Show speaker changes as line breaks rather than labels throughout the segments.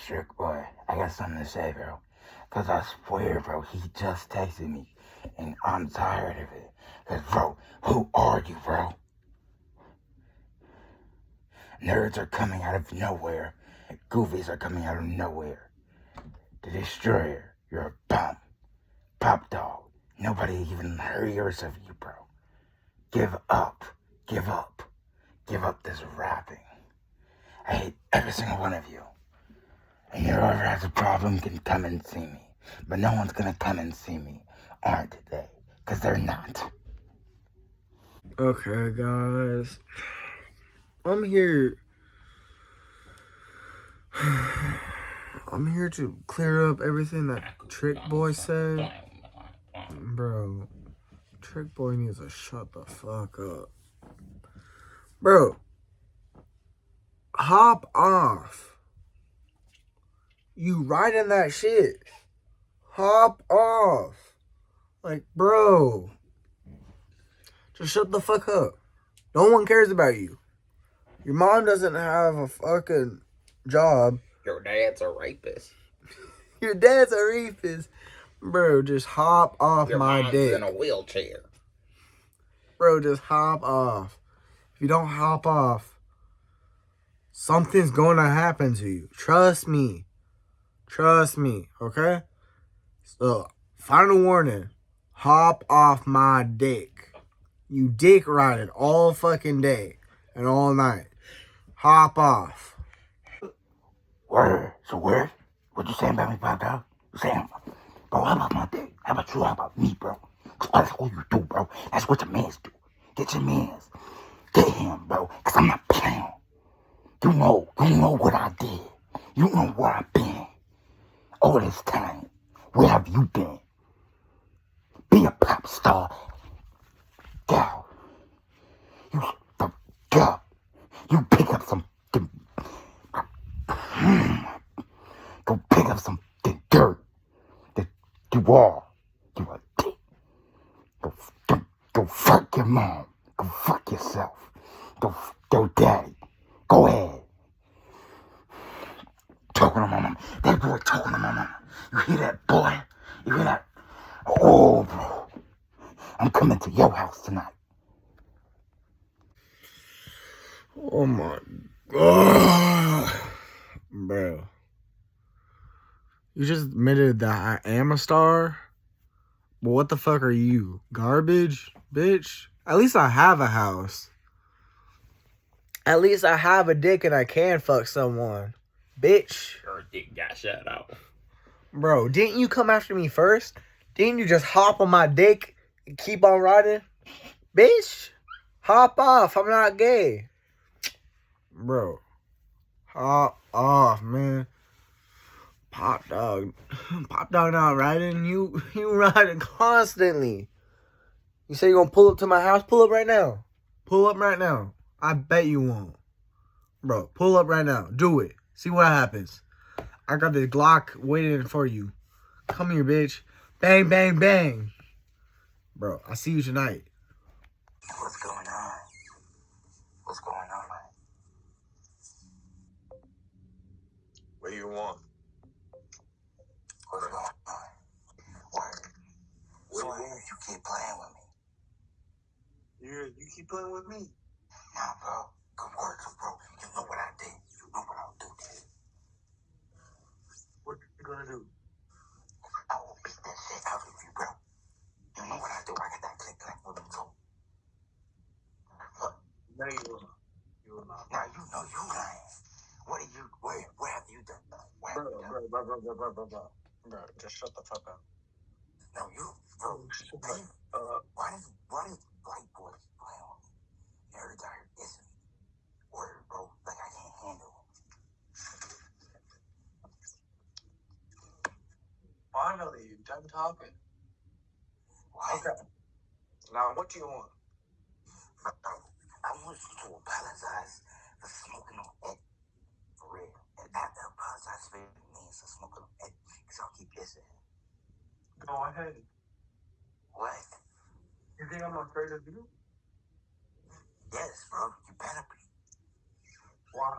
Trick boy, I got something to say, bro. Cause I swear, bro, he just texted me, and I'm tired of it. Cause, bro, who are you, bro? Nerds are coming out of nowhere. Goofies are coming out of nowhere. The Destroyer, you're a bum. Pop dog, nobody even hears of you, bro. Give up. Give up. Give up this rapping. I hate every single one of you. And whoever has a problem can come and see me. But no one's gonna come and see me, aren't they? Because they're not.
Okay, guys. I'm here. I'm here to clear up everything that Trick Boy said. Bro, Trick Boy needs to shut the fuck up. Bro, hop off. You riding that shit. Hop off. Like, bro. Just shut the fuck up. No one cares about you. Your mom doesn't have a fucking job.
Your dad's a rapist.
Your dad's a rapist. Bro, just hop off
Your
my
mom's
dick.
in a wheelchair.
Bro, just hop off. If you don't hop off, something's going to happen to you. Trust me. Trust me, okay? So, final warning. Hop off my dick. You dick riding all fucking day and all night. Hop off.
Word. So word? What you saying about me, Pop Dog? You saying, bro, how about my dick? How about you? How about me, bro? Cause that's all you do, bro. That's what your mans do. Get your mans. Get him, bro. Cause I'm not playing. You know what I did. You know where I've been. All this time. Where have you been? Be a pop star. Go. You fuck up. You pick up some. Go pick up some dirt that you are. You a dick. Go fuck your mom. Go fuck yourself. Go daddy. Go ahead. Talking to my mama. That boy talking to my mama. You hear that, boy? You hear that? Oh, bro. I'm coming to your house tonight.
Oh my god. Bro. You just admitted that I am a star? But what the fuck are you? Garbage? Bitch? At least I have a house. At least I have a dick and I can fuck someone. Bitch.
Your dick got shut off.
Bro, didn't you come after me first? Didn't you just hop on my dick and keep on riding? Bitch, hop off. I'm not gay. Bro, hop off, man. Pop dog not riding. You riding constantly. You say you're gonna pull up to my house? Pull up right now. Pull up right now. I bet you won't. Bro, pull up right now. Do it. See what happens. I got this Glock waiting for you. Come here, bitch. Bang, bang, bang. Bro, I see you tonight.
What's going on? What's going on?
What do you want?
What's going on? What? So you keep playing with me?
You keep playing with me?
Nah, bro. Good work, bro. You know what I did. You know what I'll do.
What you gonna do?
I will beat that shit out of you, bro. You know what I do. I got that click clack with them too. Look.
No, you will not. You will not.
Now you know you lying. What are you? Where have you done?
Bro, just shut the fuck up.
No, you, bro. Why does white boys play on me? Nerds are isn't word, bro. Like I can't handle it.
Finally, you're done talking.
What?
Okay. Now, what do you want?
I want you to apologize for smoking on Ed. For real. And after apologize for me for smoking on Ed. Because y'all keep dissing.
Go ahead.
What?
You think I'm afraid of you?
Yes, bro. You better be.
Why?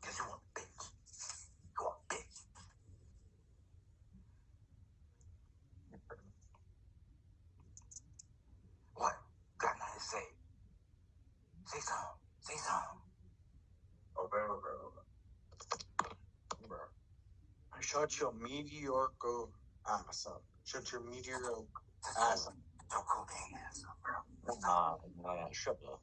Because you a bitch.
Shut your mediocre ass up. Shut your mediocre ass up.
Your cocaine ass up, bro.
Nah, shut up.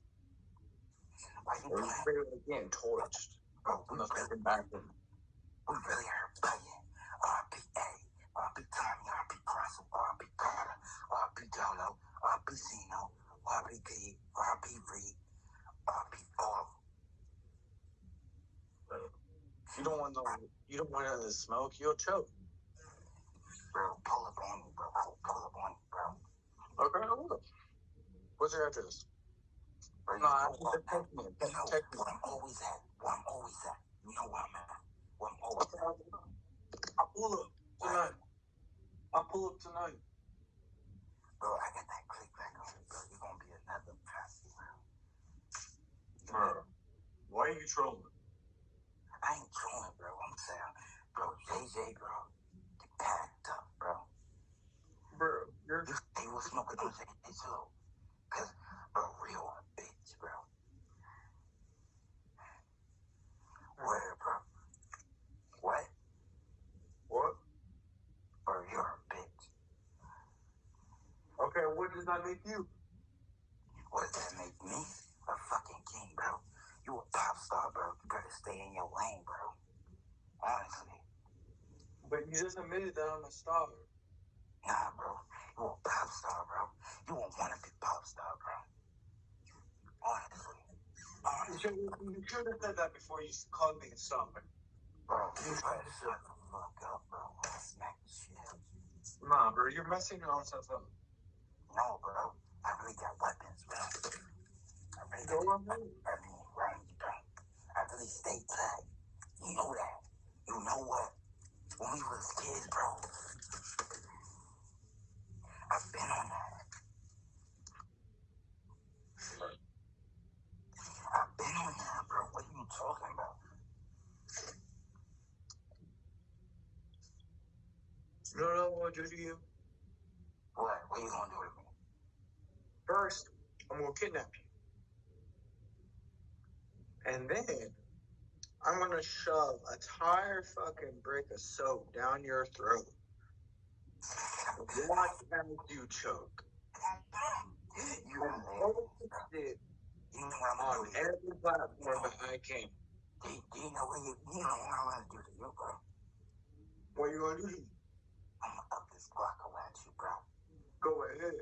Why you
Or
playing?
you're getting torched.
Bro,
I'm not thinking back then.
we really are playing. RPA, RP Tommy, RP Cross, RP Carter, RP Dolo, RP Zeno, RP P, RP Reed, RP all.
You don't want the smoke, you'll choke.
Bro, pull up on me, bro. Pull up on me, bro.
Okay, hold up. What's your address?
Bro,
No, I
you know
text me.
you know
Text me.
where I'm always at. Where I'm always at. You know where I'm at. Where I'm always
Okay,
at.
I'll pull up tonight. I'll pull up tonight.
Bro, I got that click back on me, bro. You're gonna be another traffic, bro.
Bro, why are you trolling?
I ain't trolling, bro. I'm saying, bro, JJ, bro, get packed up, bro.
Bro, you're
You say you was smoking on JJ too. Cause, bro, real bitch, bro. Where, bro? What?
what?
Bro, you're a bitch.
Okay, what does that make you?
What does that make me? A fucking king, bro. You a pop star, bro. You better stay in your lane, bro. Honestly.
But you just admitted that I'm a star.
Nah, bro. You a pop star, bro. You a wannabe pop star, bro. Honestly.
You should have said that before you called me a star.
Bro, you better shut the fuck up, bro. I'll smack the shit out of you.
Nah, bro, you're messing your own self up.
No, bro. I really got weapons, bro. I really
Go
got
on, man.
I mean, right, bro. I really stay tight. You know that. You know what? When we was kids, bro, I've been on that. I've been on that, bro. What are you talking about?
You know what I'm gonna do to you?
What? What are you gonna do to me?
First, I'm gonna kidnap you. And then I'm gonna shove a entire fucking brick of soap down your throat. Watch as you choke.
You
And
know
post it
what I'm
on
gonna do to you?
every platform that I can.
Do you know what you know what I'm gonna do to you, bro?
What are you gonna do to me?
I'm gonna up this Glocko at you, bro.
Go ahead.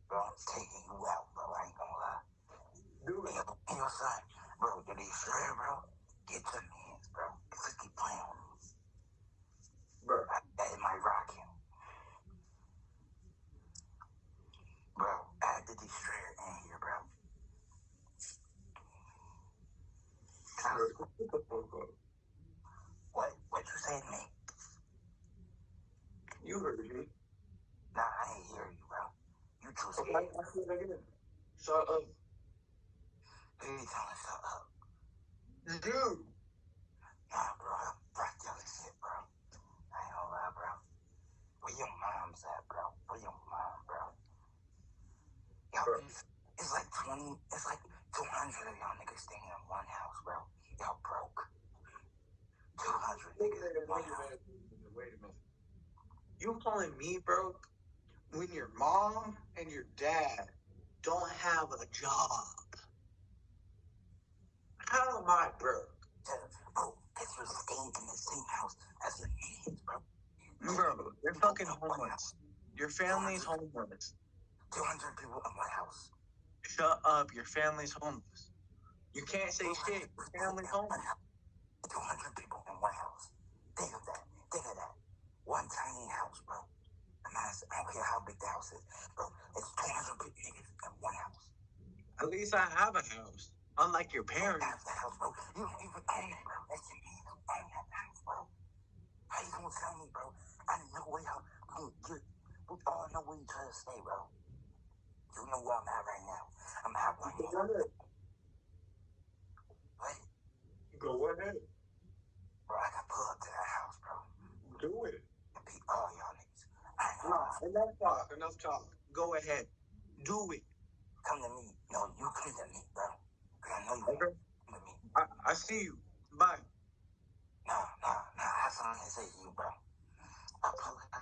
Bro, I'm taking you out, bro. I ain't gonna lie.
Do it.
And your son, bro, did he swear, bro? Get to me hands, bro. Cause keep playing with me.
Bro.
That might rock him. Bro, I did these straight in here, bro.
Bro, get the fuck up.
What you say to me?
You heard me.
Nah, I ain't hear you, bro. You too
Okay,
scared.
I said it again. Shut up.
Who you telling shut up?
Dude.
Nah, bro, I'm rock yelling shit, bro. I ain't gonna lie, bro. Where your mom's at, bro? Where your mom, bro? Y'all,
Bro.
it's like 200 of y'all niggas staying in one house, bro. Y'all broke. 200 niggas in one house.
Wait a minute. You calling me broke when your mom and your dad don't have a job? How am I broke?
Bro, because you're staying in the same house as your kids, bro.
Bro, you're fucking homeless. Your family's homeless.
200 people in one house.
Shut up, your family's homeless. You can't say shit, your family's homeless.
200 people in one house. Think of that. Think of that. One tiny house, bro. I don't care how big the house is, bro. It's 200 people in one house.
At least I have a house. Unlike your
You
parents.
don't have the house, bro. You don't even own it, bro. That's your man who own that house, bro. How you gonna tell me, bro? I know where y'all gonna get. We all know where you trying to stay, bro. You know where I'm at right now. I'm at one more. What?
Go ahead.
Bro, I can pull up to that house, bro.
Do it.
And beat all y'all niggas. I ain't
No,
gonna lie.
enough talk. Go ahead. Do it.
Come to me. No, you come to me, bro. Cause I know you
Okay.
come to me.
I see you. Bye.
Nah, that's on can't say you, bro. I apologize.